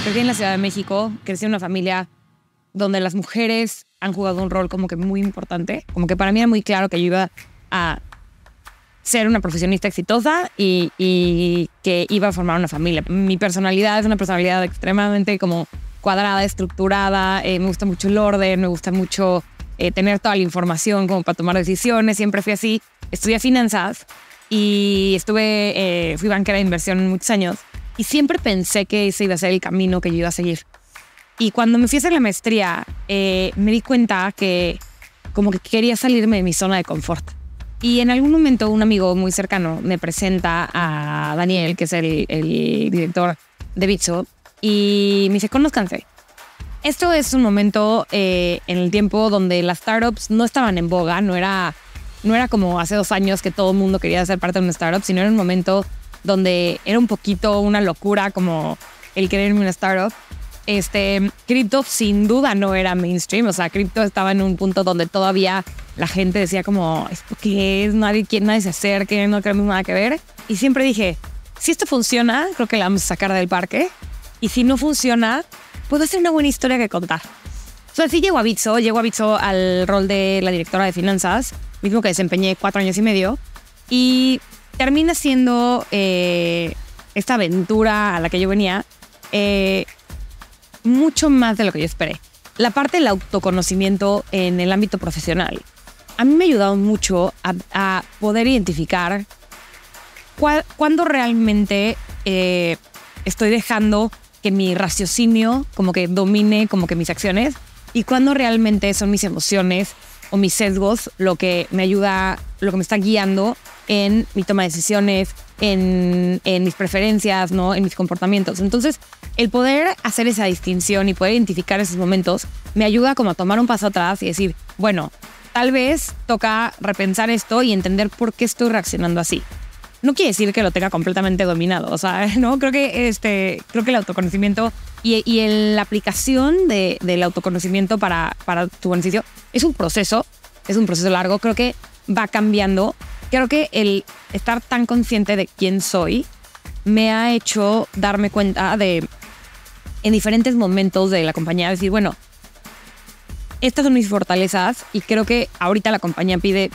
Crecí en la Ciudad de México, crecí en una familia donde las mujeres han jugado un rol como que muy importante. Como que para mí era muy claro que yo iba a ser una profesionista exitosa y que iba a formar una familia. Mi personalidad es una personalidad extremadamente como cuadrada, estructurada. Me gusta mucho el orden, me gusta mucho tener toda la información como para tomar decisiones. Siempre fui así. Estudié finanzas y fui banquera de inversión muchos años. Y siempre pensé que ese iba a ser el camino que yo iba a seguir. Y cuando me fui a hacer la maestría, me di cuenta que como que quería salirme de mi zona de confort. Y en algún momento un amigo muy cercano me presenta a Daniel, que es el director de Bitso, y me dice, conózcanse. Esto es un momento en el tiempo donde las startups no estaban en boga, no era como hace 2 años que todo el mundo quería ser parte de una startup, sino era un momento donde era un poquito una locura como el querer irme a una startup. Cripto sin duda no era mainstream, o sea, cripto estaba en un punto donde todavía la gente decía como, ¿esto qué es? Nadie se acerque, no queremos nada que ver. Y siempre dije, si esto funciona, creo que la vamos a sacar del parque. Y si no funciona, puedo hacer una buena historia que contar. O sea, sí llego a Bitso al rol de la directora de finanzas, mismo que desempeñé 4 años y medio. Y termina siendo esta aventura a la que yo venía mucho más de lo que yo esperé. La parte del autoconocimiento en el ámbito profesional a mí me ha ayudado mucho a poder identificar cuándo realmente estoy dejando que mi raciocinio como que domine como que mis acciones y cuándo realmente son mis emociones o mis sesgos lo que me está guiando en mi toma de decisiones, en mis preferencias, ¿no? En mis comportamientos. Entonces, el poder hacer esa distinción y poder identificar esos momentos me ayuda como a tomar un paso atrás y decir, bueno, tal vez toca repensar esto y entender por qué estoy reaccionando así. No quiere decir que lo tenga completamente dominado, o sea, ¿no? Creo que el autoconocimiento y la aplicación del autoconocimiento para tu beneficio es un proceso largo, creo que va cambiando. Creo que el estar tan consciente de quién soy me ha hecho darme cuenta en diferentes momentos de la compañía, decir, bueno, estas son mis fortalezas y creo que ahorita la compañía pide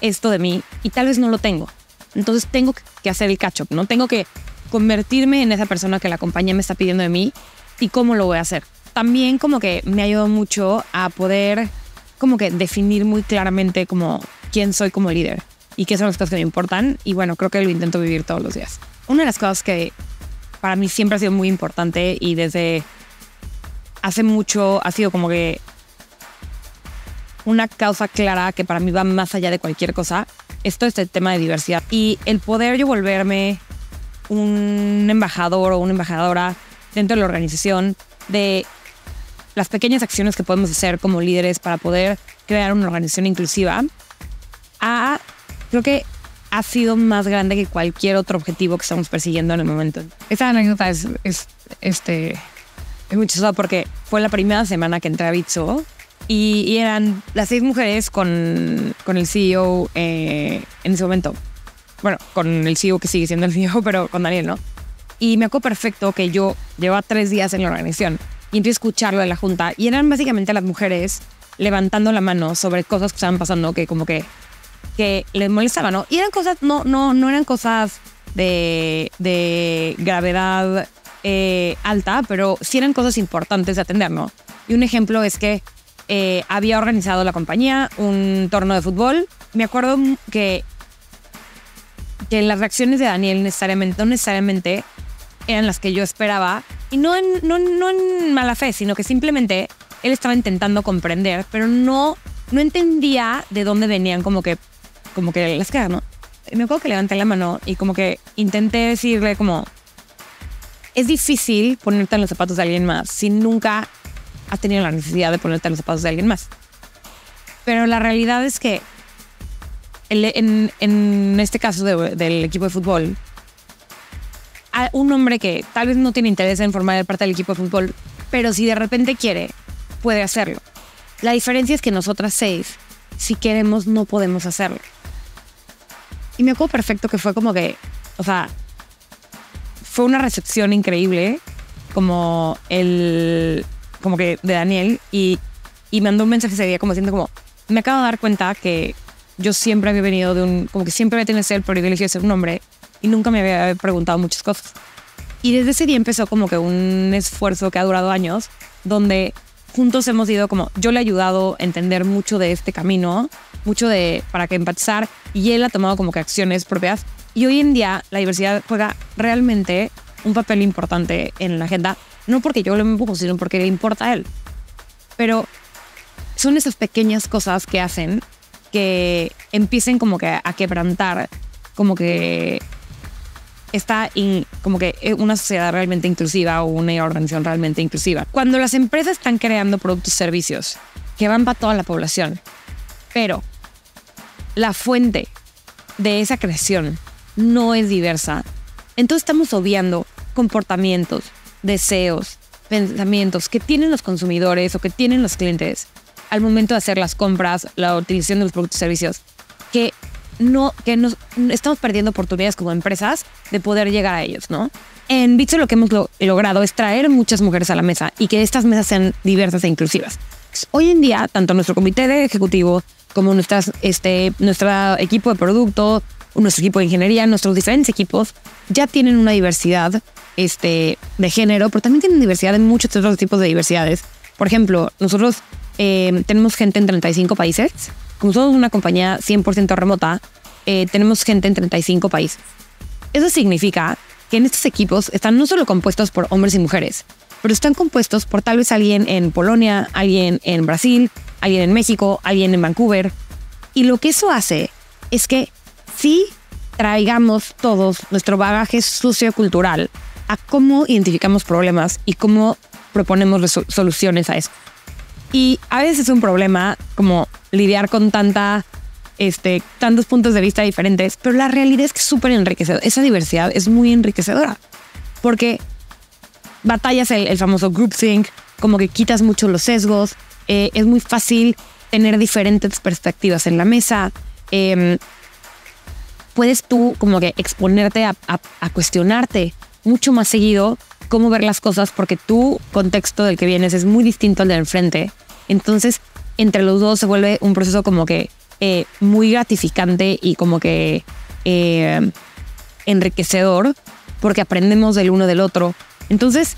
esto de mí y tal vez no lo tengo. Entonces tengo que hacer el catch up, ¿no? Tengo que convertirme en esa persona que la compañía me está pidiendo de mí y cómo lo voy a hacer. También como que me ayudó mucho a poder como que definir muy claramente como quién soy como líder y qué son las cosas que me importan. Y bueno, creo que lo intento vivir todos los días. Una de las cosas que para mí siempre ha sido muy importante y desde hace mucho ha sido como que una causa clara que para mí va más allá de cualquier cosa, esto es el tema de diversidad. Y el poder yo volverme un embajador o una embajadora dentro de la organización de las pequeñas acciones que podemos hacer como líderes para poder crear una organización inclusiva, creo que ha sido más grande que cualquier otro objetivo que estamos persiguiendo en el momento. Esta anécdota es muy chistosa porque fue la primera semana que entré a Bitso y eran las 6 mujeres con el CEO en ese momento. Bueno, con el CEO que sigue siendo el CEO, pero con Daniel, ¿no? Y me acuerdo perfecto que yo llevaba 3 días en la organización y empecé a escucharlo de la junta y eran básicamente las mujeres levantando la mano sobre cosas que estaban pasando que como que les molestaban, ¿no? Y eran cosas, no eran cosas de gravedad alta, pero sí eran cosas importantes de atender, ¿no? Y un ejemplo es que había organizado la compañía un torneo de fútbol. Me acuerdo que las reacciones de Daniel no necesariamente eran las que yo esperaba. Y no en mala fe, sino que simplemente él estaba intentando comprender, pero no entendía de dónde venían como que las quejas, ¿no? Me acuerdo que levanté la mano y como que intenté decirle como, es difícil ponerte en los zapatos de alguien más si nunca has tenido la necesidad de ponerte en los zapatos de alguien más. Pero la realidad es que en este caso del equipo de fútbol, a un hombre que tal vez no tiene interés en formar parte del equipo de fútbol, pero si de repente quiere, puede hacerlo. La diferencia es que nosotras 6, si queremos, no podemos hacerlo. Y me acuerdo perfecto que fue como que, o sea, fue una recepción increíble como que de Daniel y mandó un mensaje ese día como diciendo como, me acabo de dar cuenta que yo siempre había venido como que siempre había tenido el privilegio de ser un hombre y nunca me había preguntado muchas cosas. Y desde ese día empezó como que un esfuerzo que ha durado años, donde juntos hemos ido como, yo le he ayudado a entender mucho de este camino, para que empatizar, y él ha tomado como que acciones propias. Y hoy en día la diversidad juega realmente un papel importante en la agenda, no porque yo lo empujo, sino porque le importa a él. Pero son esas pequeñas cosas que hacen que empiecen como que a quebrantar como que como que una sociedad realmente inclusiva o una organización realmente inclusiva. Cuando las empresas están creando productos y servicios que van para toda la población, pero la fuente de esa creación no es diversa, entonces estamos obviando comportamientos, deseos, pensamientos que tienen los consumidores o que tienen los clientes al momento de hacer las compras, la utilización de los productos y servicios, que nos estamos perdiendo oportunidades como empresas de poder llegar a ellos, ¿no? En Bitso lo que hemos logrado es traer muchas mujeres a la mesa y que estas mesas sean diversas e inclusivas. Hoy en día, tanto nuestro comité de ejecutivo como nuestro equipo de producto, nuestro equipo de ingeniería, nuestros diferentes equipos ya tienen una diversidad de género, pero también tienen diversidad en muchos otros tipos de diversidades. Por ejemplo, nosotros tenemos gente en 35 países. Como somos una compañía 100% remota, tenemos gente en 35 países. Eso significa que en estos equipos están no solo compuestos por hombres y mujeres, pero están compuestos por tal vez alguien en Polonia, alguien en Brasil, alguien en México, alguien en Vancouver. Y lo que eso hace es que sí traigamos todos nuestro bagaje sociocultural a cómo identificamos problemas y cómo proponemos soluciones a eso. Y a veces es un problema como lidiar con tantos puntos de vista diferentes, pero la realidad es que es súper enriquecedora. Esa diversidad es muy enriquecedora porque batallas el famoso groupthink, como que quitas mucho los sesgos, es muy fácil tener diferentes perspectivas en la mesa, puedes tú como que exponerte a cuestionarte mucho más seguido cómo ver las cosas porque tu contexto del que vienes es muy distinto al del enfrente. Entonces, entre los dos se vuelve un proceso como que muy gratificante y como que enriquecedor porque aprendemos del uno del otro. Entonces,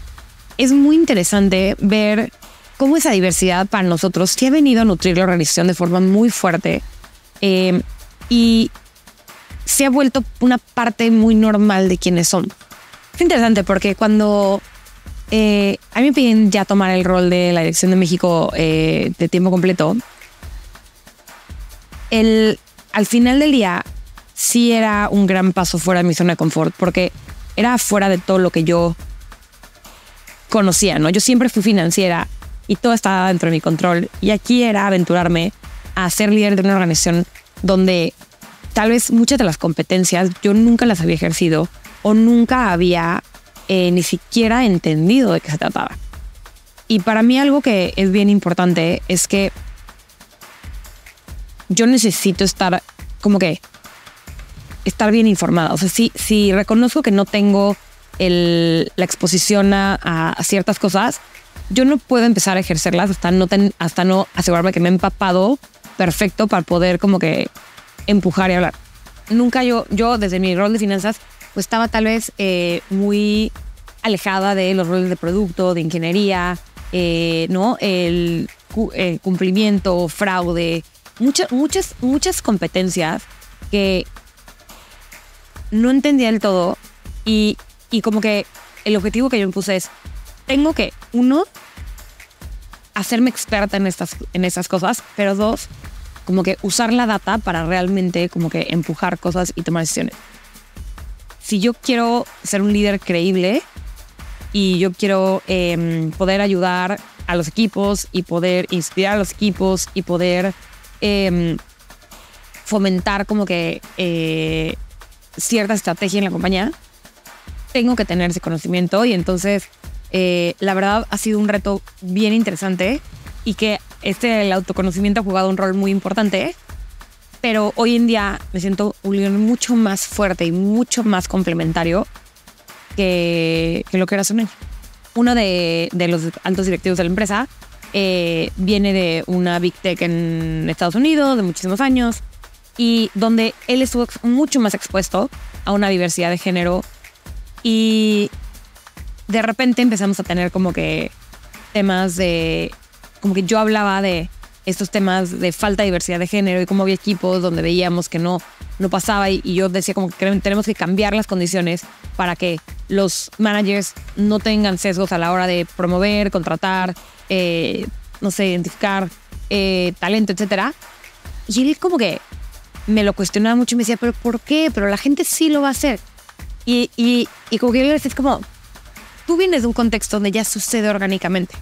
es muy interesante ver cómo esa diversidad para nosotros sí ha venido a nutrir la organización de forma muy fuerte y se ha vuelto una parte muy normal de quienes somos. Es interesante porque cuando a mí me piden ya tomar el rol de la dirección de México de tiempo completo, al final del día sí era un gran paso fuera de mi zona de confort porque era fuera de todo lo que yo conocía, ¿no? Yo siempre fui financiera y todo estaba dentro de mi control y aquí era aventurarme a ser líder de una organización donde tal vez muchas de las competencias yo nunca las había ejercido o nunca había ni siquiera entendido de qué se trataba. Y para mí algo que es bien importante es que yo necesito estar bien informada. O sea, si reconozco que no tengo la exposición a ciertas cosas, yo no puedo empezar a ejercerlas hasta no asegurarme que me he empapado perfecto para poder como que empujar y hablar. Nunca yo desde mi rol de finanzas pues estaba tal vez muy alejada de los roles de producto, de ingeniería, ¿no? El cumplimiento, fraude, muchas competencias que no entendía del todo y como que el objetivo que yo me puse es tengo que, uno, hacerme experta en estas cosas, pero dos, como que usar la data para realmente como que empujar cosas y tomar decisiones. Si yo quiero ser un líder creíble y yo quiero poder ayudar a los equipos y poder inspirar a los equipos y poder fomentar como que cierta estrategia en la compañía, tengo que tener ese conocimiento y entonces la verdad ha sido un reto bien interesante y que el autoconocimiento ha jugado un rol muy importante, pero hoy en día me siento un líder mucho más fuerte y mucho más complementario que lo que era hace un año. uno de los altos directivos de la empresa viene de una Big Tech en Estados Unidos de muchísimos años y donde él estuvo mucho más expuesto a una diversidad de género y de repente empezamos a tener como que temas de... como que yo hablaba de estos temas de falta de diversidad de género y cómo había equipos donde veíamos que no pasaba y yo decía como que tenemos que cambiar las condiciones para que los managers no tengan sesgos a la hora de promover, contratar, no sé, identificar talento, etcétera. Y él como que me lo cuestionaba mucho y me decía, ¿pero por qué? Pero la gente sí lo va a hacer. Y como que yo le decía, es como, tú vienes de un contexto donde ya sucede orgánicamente.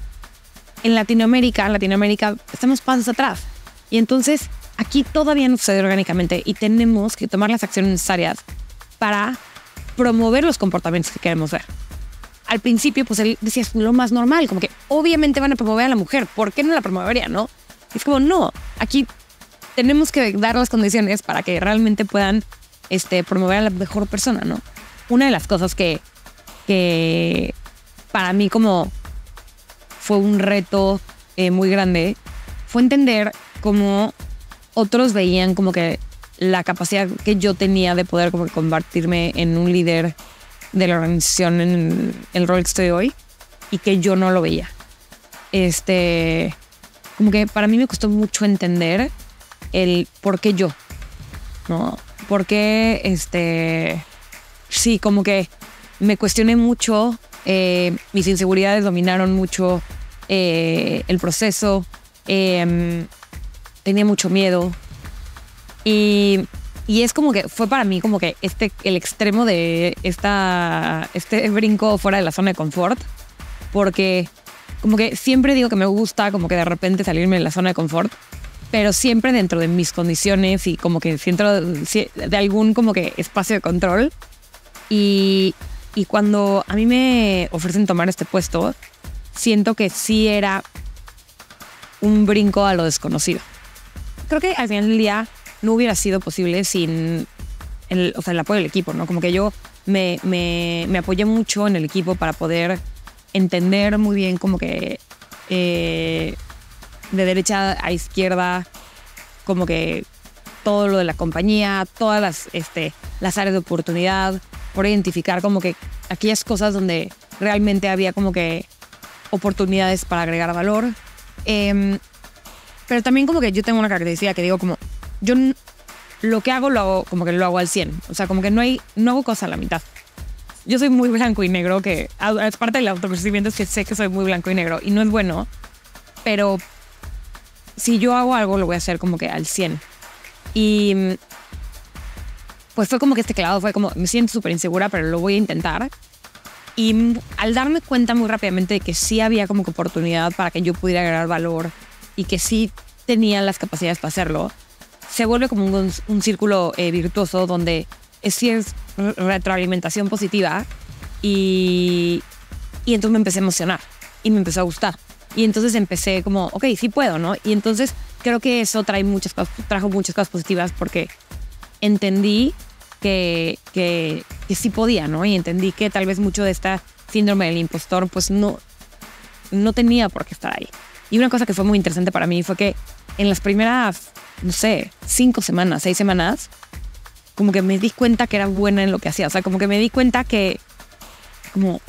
En Latinoamérica estamos pasos atrás. Y entonces aquí todavía no sucede orgánicamente y tenemos que tomar las acciones necesarias para promover los comportamientos que queremos ver. Al principio, pues él decía, es lo más normal, como que obviamente van a promover a la mujer, ¿por qué no la promovería, no? Y es como, no, aquí tenemos que dar las condiciones para que realmente puedan promover a la mejor persona, ¿no? Una de las cosas que para mí como fue un reto muy grande fue entender cómo otros veían como que la capacidad que yo tenía de poder como que convertirme en un líder de la organización en el rol que estoy hoy y que yo no lo veía. Como que para mí me costó mucho entender el por qué yo, ¿no? Por qué, sí, como que me cuestioné mucho, mis inseguridades dominaron mucho el proceso, tenía mucho miedo y es como que fue para mí como que el extremo de este brinco fuera de la zona de confort, porque como que siempre digo que me gusta como que de repente salirme de la zona de confort, pero siempre dentro de mis condiciones y como que dentro de algún como que espacio de control. Y cuando a mí me ofrecen tomar este puesto, siento que sí era un brinco a lo desconocido. Creo que al final del día no hubiera sido posible sin el apoyo del equipo, ¿no? Como que yo me apoyé mucho en el equipo para poder entender muy bien como que de derecha a izquierda como que todo lo de la compañía, todas las áreas de oportunidad, por identificar como que aquellas cosas donde realmente había como que oportunidades para agregar valor. Pero también como que yo tengo una característica que digo como, yo lo que hago lo hago como que lo hago al 100. O sea, como que no hago cosas a la mitad. Yo soy muy blanco y negro, que es parte del autopercibimiento, es que sé que soy muy blanco y negro y no es bueno, pero si yo hago algo lo voy a hacer como que al 100. Y pues fue como que clavado fue como, me siento súper insegura, pero lo voy a intentar. Y al darme cuenta muy rápidamente de que sí había como que oportunidad para que yo pudiera agregar valor y que sí tenía las capacidades para hacerlo, se vuelve como un círculo virtuoso donde sí es retroalimentación positiva y entonces me empecé a emocionar y me empezó a gustar. Y entonces empecé como, ok, sí puedo, ¿no? Y entonces creo que eso trajo muchas cosas positivas porque entendí que sí podía, ¿no? Y entendí que tal vez mucho de esta síndrome del impostor pues no tenía por qué estar ahí. Y una cosa que fue muy interesante para mí fue que en las primeras, no sé, 5 semanas, 6 semanas, como que me di cuenta que era buena en lo que hacía. O sea, como que me di cuenta que como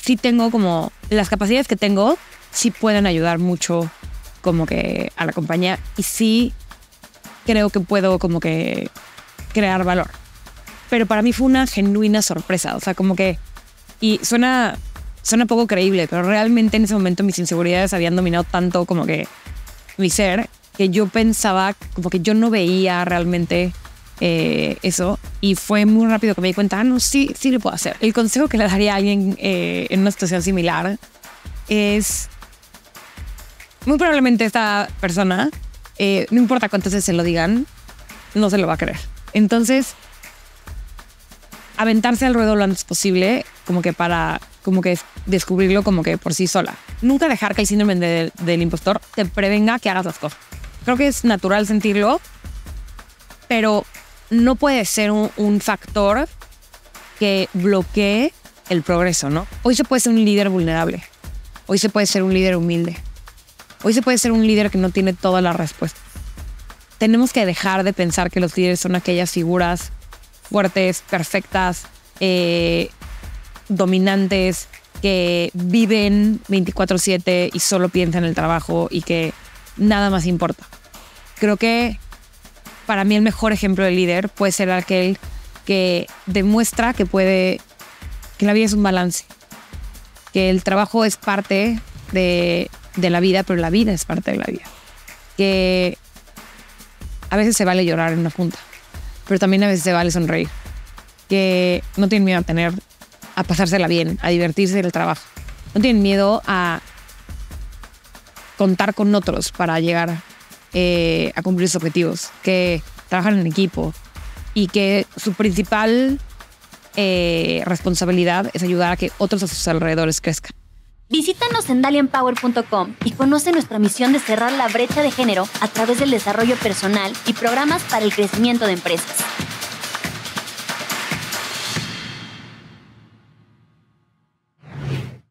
sí tengo como las capacidades que tengo, sí pueden ayudar mucho como que a la compañía y sí creo que puedo como que crear valor. Pero para mí fue una genuina sorpresa. O sea, como que, y suena poco creíble, pero realmente en ese momento mis inseguridades habían dominado tanto como que mi ser, que yo pensaba como que yo no veía realmente eso, y fue muy rápido que me di cuenta, no, sí lo puedo hacer. El consejo que le daría a alguien en una situación similar es, muy probablemente esta persona, no importa cuántas veces se lo digan, no se lo va a creer. Entonces, aventarse al ruedo lo antes posible, como que para como que descubrirlo como que por sí sola. Nunca dejar que el síndrome del impostor te prevenga que hagas las cosas. Creo que es natural sentirlo, pero no puede ser un factor que bloquee el progreso, ¿no? Hoy se puede ser un líder vulnerable. Hoy se puede ser un líder humilde. Hoy se puede ser un líder que no tiene todas las respuestas. Tenemos que dejar de pensar que los líderes son aquellas figuras fuertes, perfectas, dominantes, que viven 24/7 y solo piensan en el trabajo y que nada más importa. Creo que para mí el mejor ejemplo de líder puede ser aquel que demuestra que la vida es un balance, que el trabajo es parte de la vida, pero la vida es parte de la vida. Que a veces se vale llorar en una junta, pero también a veces se vale sonreír. Que no tienen miedo a pasársela bien, a divertirse en el trabajo. No tienen miedo a contar con otros para llegar a cumplir sus objetivos. Que trabajan en equipo y que su principal responsabilidad es ayudar a que otros a sus alrededores crezcan. Visítanos en dalianpower.com y conoce nuestra misión de cerrar la brecha de género a través del desarrollo personal y programas para el crecimiento de empresas.